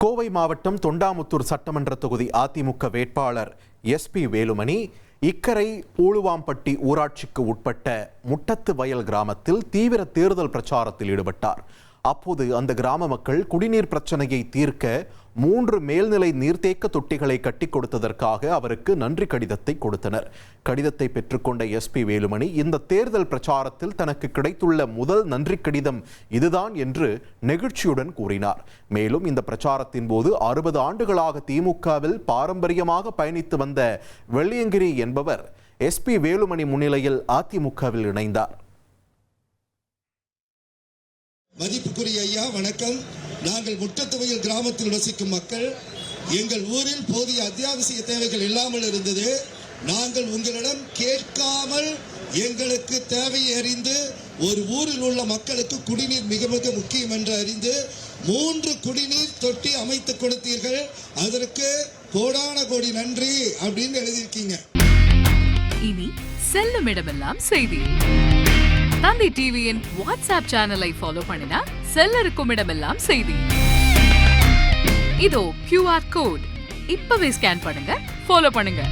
கோவை மாவட்டம் தொண்டாமுத்தூர் சட்டமன்ற தொகுதி அதிமுக வேட்பாளர் எஸ்பி வேலுமணி இக்கரை பூழுவாம்பட்டி ஊராட்சிக்கு உட்பட்ட முட்டத்து வயல் கிராமத்தில் தீவிர தேர்தல் பிரச்சாரத்தில் ஈடுபட்டார். அப்போது அந்த கிராம மக்கள் குடிநீர் பிரச்சனையை தீர்க்க 3 மேல்நிலை நீர்த்தேக்க தொட்டிகளை கட்டி கொடுத்ததற்காக அவருக்கு நன்றி கடிதத்தை கொடுத்தனர். கடிதத்தை பெற்றுக்கொண்ட எஸ்பி வேலுமணி இந்த தேர்தல் பிரச்சாரத்தில் தனக்கு கிடைத்துள்ள முதல் நன்றி கடிதம் இதுதான் என்று நெகிழ்ச்சியுடன் கூறினார். மேலும் இந்த பிரச்சாரத்தின் போது 60 ஆண்டுகளாக திமுகவில் பாரம்பரியமாக பயணித்து வந்த வெள்ளியங்கிரி என்பவர் எஸ்பி வேலுமணி முன்னிலையில் அதிமுகவில் இணைந்தார். மதிப்புக்குரிய ஐயா வணக்கம். நாங்கள் முட்டத்துவயல் கிராமத்தில் வசிக்கும் மக்கள். எங்கள் ஊரில் போதிய அத்தியாவசிய தேவைகள் இல்லாமல் இருந்தது. நாங்கள் உங்களிடம் கேட்காமல் எங்களுக்கு தேவையை அறிந்து ஒரு ஊரில் உள்ள மக்களுக்கு குடிநீர் மிக மிக முக்கியம் என்று அறிந்து 3 குடிநீர் தொட்டி அமைத்து கொடுத்தீர்கள். அதற்கு கோடான கோடி நன்றி அப்படின்னு எழுதியிருக்கீங்க. இனி செல்லும் இடமெல்லாம் செய்தி. தந்தி டிவியின் வாட்ஸ்அப் சேனலை ஃபாலோ பண்ணினா செல்ல இருக்கும் இடமெல்லாம் செய்தி. இதோ QR கோட் இப்பவே ஸ்கேன் பண்ணுங்க, ஃபாலோ பண்ணுங்க.